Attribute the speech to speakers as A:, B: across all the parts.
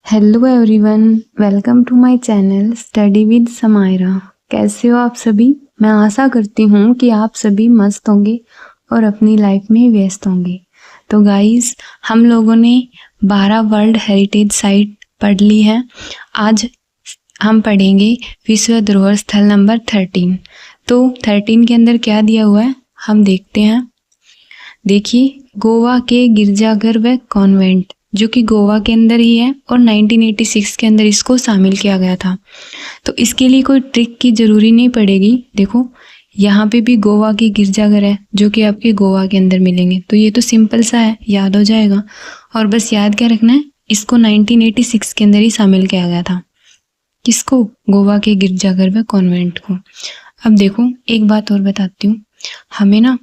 A: Hello everyone, welcome to my channel study with Samaira. कैसे हो आप सभी? मैं आशा करती हूँ कि आप सभी मस्त होंगे और अपनी लाइफ में व्यस्त होंगे। तो गाइस, हम लोगों ने 12 वर्ल्ड हेरिटेज साइट पढ़ ली है। आज हम पढ़ेंगे विश्व धरोहर स्थल नंबर 13। तो 13 के अंदर क्या दिया हुआ है हम देखते हैं। देखिए, गोवा के गिरजाघर व कॉन्वेंट, जो कि गोवा के अंदर ही है और 1986 के अंदर इसको शामिल किया गया था। तो इसके लिए कोई ट्रिक की ज़रूरी नहीं पड़ेगी। देखो, यहाँ पे भी गोवा के गिरजाघर है जो कि आपके गोवा के अंदर मिलेंगे। तो ये तो सिंपल सा है, याद हो जाएगा। और बस याद क्या रखना है, इसको 1986 के अंदर ही शामिल किया गया था। किसको? गोवा के गिरजाघर व कॉन्वेंट को। अब देखो, एक बात और बताती हूँ। हमें ना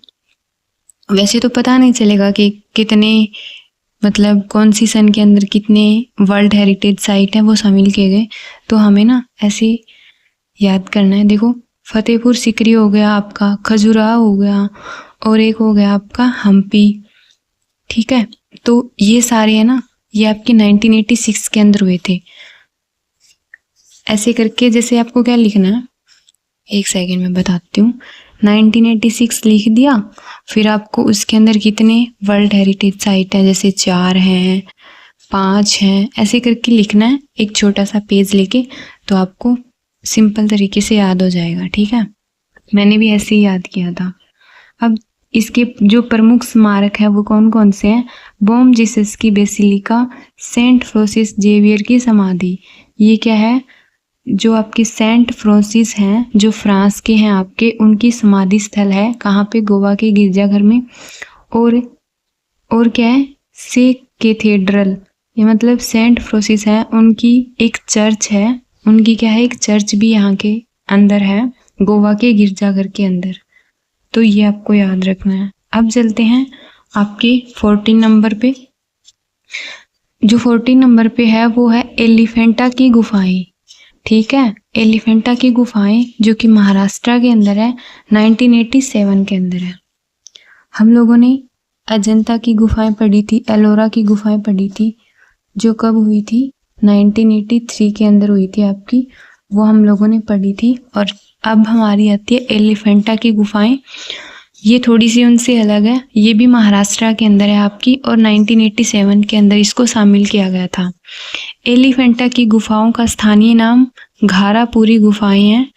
A: वैसे तो पता नहीं चलेगा कि कितने, मतलब कौन सी सन के अंदर कितने वर्ल्ड हेरिटेज साइट हैं वो शामिल किए गए। तो हमें ना ऐसे याद करना है। देखो, फतेहपुर सिकरी हो गया आपका, खजुराहो हो गया, और एक हो गया आपका हम्पी। ठीक है, तो ये सारे है ना, ये आपके 1986 के अंदर हुए थे। ऐसे करके जैसे आपको क्या लिखना है, एक सेकेंड में बताती हूँ। 1986 लिख दिया, फिर आपको उसके अंदर कितने वर्ल्ड हेरिटेज साइट हैं, जैसे 4 हैं, 5 हैं, ऐसे करके लिखना है एक छोटा सा पेज लेके। तो आपको सिंपल तरीके से याद हो जाएगा। ठीक है, मैंने भी ऐसे ही याद किया था। अब इसके जो प्रमुख स्मारक है वो कौन कौन से हैं? बॉम जीसस की बेसिलिका, सेंट फ्रांसिस जेवियर की समाधि। ये क्या है? जो आपके सेंट फ्रांसिस हैं, जो फ्रांस के हैं आपके, उनकी समाधि स्थल है। कहाँ पे? गोवा के गिरजाघर में। और क्या है? से कैथेड्रल, ये मतलब सेंट फ्रांसिस है, उनकी एक चर्च है। उनकी क्या है? एक चर्च भी यहाँ के अंदर है, गोवा के गिरजाघर के अंदर। तो ये आपको याद रखना है। अब चलते हैं आपके 14 नंबर पे। जो 14 नंबर पे है वो है एलिफेंटा की गुफाएं। ठीक है, एलिफेंटा की गुफाएं जो कि महाराष्ट्र के अंदर है, 1987 के अंदर है। हम लोगों ने अजंता की गुफाएं पढ़ी थी, एलोरा की गुफाएं पढ़ी थी, जो कब हुई थी? 1983 के अंदर हुई थी आपकी, वो हम लोगों ने पढ़ी थी। और अब हमारी आती है एलिफेंटा की गुफाएं। ये थोड़ी सी उनसे अलग है, ये भी महाराष्ट्र के अंदर है आपकी, और 1987 के अंदर इसको शामिल किया गया था। एलिफेंटा की गुफाओं का स्थानीय नाम घारापुरी गुफाएं हैं।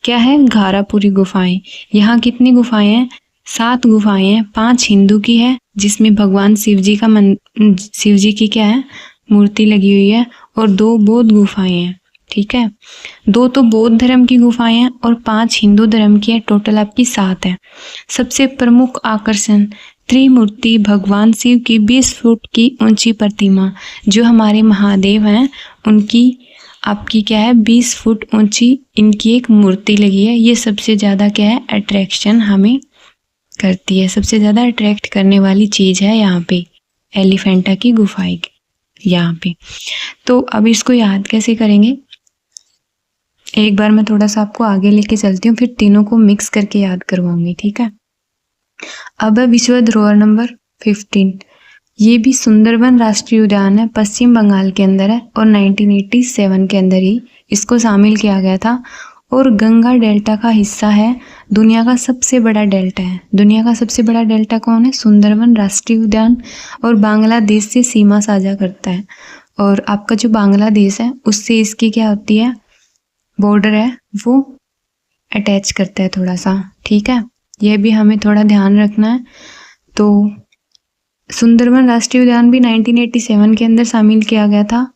A: क्या है? घारापुरी गुफाएं। यहाँ कितनी गुफाएं हैं? 7 गुफाएं हैं। 5 हिंदू की है, जिसमें भगवान शिव जी की क्या है? मूर्ति लगी हुई है, और 2 बौद्ध गुफाएं हैं। ठीक है, 2 तो बौद्ध धर्म की गुफाएं हैं और 5 हिंदू धर्म की है। टोटल आपकी 7 है। सबसे प्रमुख आकर्षण त्रिमूर्ति भगवान शिव की 20 फुट की ऊंची प्रतिमा, जो हमारे महादेव हैं उनकी आपकी क्या है? 20 फुट ऊंची इनकी एक मूर्ति लगी है। ये सबसे ज़्यादा क्या है? अट्रैक्शन हमें करती है, सबसे ज़्यादा अट्रैक्ट करने वाली चीज़ है यहाँ पे एलिफेंटा की गुफाएं यहाँ पे। तो अब इसको याद कैसे करेंगे? एक बार मैं थोड़ा सा आपको आगे लेके चलती हूँ, फिर तीनों को मिक्स करके याद करवाऊंगी। ठीक है, अब है विश्व धरोहर नंबर 15। ये भी सुंदरबन राष्ट्रीय उद्यान है, पश्चिम बंगाल के अंदर है, और 1987 के अंदर ही इसको शामिल किया गया था। और गंगा डेल्टा का हिस्सा है, दुनिया का सबसे बड़ा डेल्टा है। दुनिया का सबसे बड़ा डेल्टा कौन है? सुंदरबन राष्ट्रीय उद्यान, और बांग्लादेश से सीमा साझा करता है। और आपका जो बांग्लादेश है उससे इसकी क्या होती है? बॉर्डर है, वो अटैच करता है थोड़ा सा। ठीक है, यह भी हमें थोड़ा ध्यान रखना है। तो सुंदरबन राष्ट्रीय उद्यान भी 1987 के अंदर शामिल किया गया था।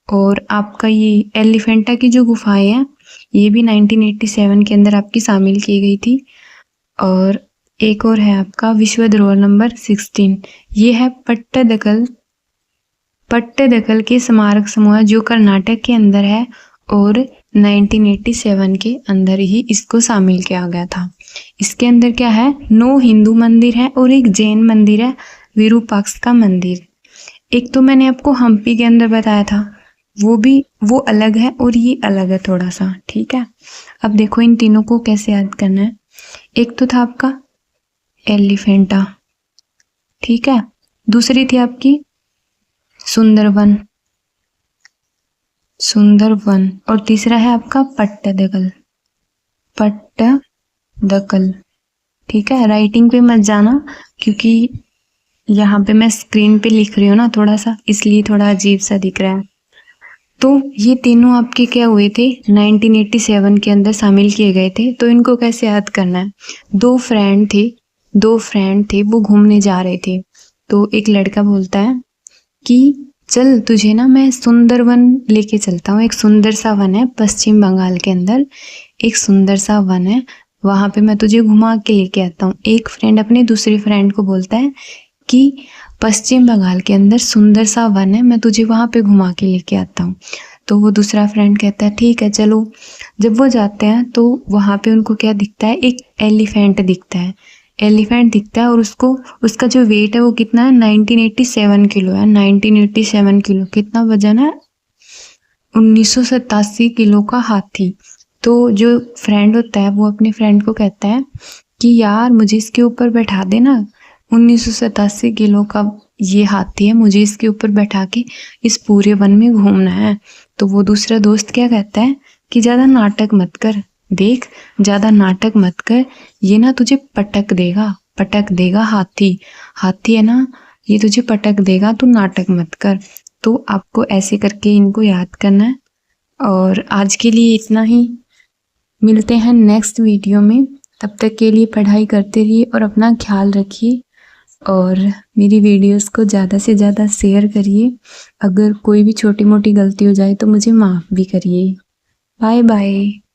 A: और आपका ये एलिफेंटा की जो गुफाएं हैं, ये भी 1987 के अंदर आपकी शामिल की गई थी। और एक और है आपका विश्व धरोहर नंबर 16। ये है पट्टदकल के स्मारक समूह, जो कर्नाटक के अंदर है, और 1987 के अंदर ही इसको शामिल किया गया था। इसके अंदर क्या है? 9 हिंदू मंदिर है और एक जैन मंदिर है, विरूपाक्ष का मंदिर। एक तो मैंने आपको हम्पी के अंदर बताया था, वो अलग है, और ये अलग है थोड़ा सा। ठीक है, अब देखो इन तीनों को कैसे याद करना है। एक तो था आपका एलिफेंटा, ठीक है, दूसरी थी आपकी सुंदरबन, सुंदर वन। और तीसरा है आपका पट्टदकल, पट्टदकल। ठीक है, राइटिंग पे मत जाना क्योंकि यहाँ पे मैं स्क्रीन पे लिख रही हूँ ना थोड़ा सा, इसलिए थोड़ा अजीब सा दिख रहा है। तो ये तीनों आपके क्या हुए थे, 1987 के अंदर शामिल किए गए थे। तो इनको कैसे याद करना है, दो फ्रेंड थे, वो घूमने जा रहे थे। तो एक लड़का बोलता है कि चल तुझे ना मैं सुंदरवन लेके चलता हूँ। एक सुंदर सा वन है पश्चिम बंगाल के अंदर, एक सुंदर सा वन है, वहां पे मैं तुझे घुमा के लेके आता हूँ। एक फ्रेंड अपने दूसरे फ्रेंड को बोलता है कि पश्चिम बंगाल के अंदर सुंदर सा वन है, मैं तुझे वहां पे घुमा के लेके आता हूँ। तो वो दूसरा फ्रेंड कहता है ठीक है चलो। जब वो जाते हैं तो वहां पे उनको क्या दिखता है, एक एलिफेंट दिखता है और उसका जो वेट है वो कितना है, 1987 किलो है। 1987 किलो कितना वजन है, 1987 किलो का हाथी। तो जो फ्रेंड होता है वो अपने फ्रेंड को कहता है कि यार मुझे इसके ऊपर बैठा देना, 1987 किलो का ये हाथी है, मुझे इसके ऊपर बैठा के इस पूरे वन में घूमना है। तो वो दूसरा दोस्त क्या कहता है कि ज्यादा नाटक मत कर, देख ज्यादा नाटक मत कर, ये ना तुझे पटक देगा हाथी है ना, ये तुझे पटक देगा, तू नाटक मत कर। तो आपको ऐसे करके इनको याद करना है। और आज के लिए इतना ही, मिलते हैं नेक्स्ट वीडियो में। तब तक के लिए पढ़ाई करते रहिए और अपना ख्याल रखिए और मेरी वीडियोस को ज़्यादा से ज़्यादा शेयर करिए। अगर कोई भी छोटी मोटी गलती हो जाए तो मुझे माफ़ भी करिए। Bye bye.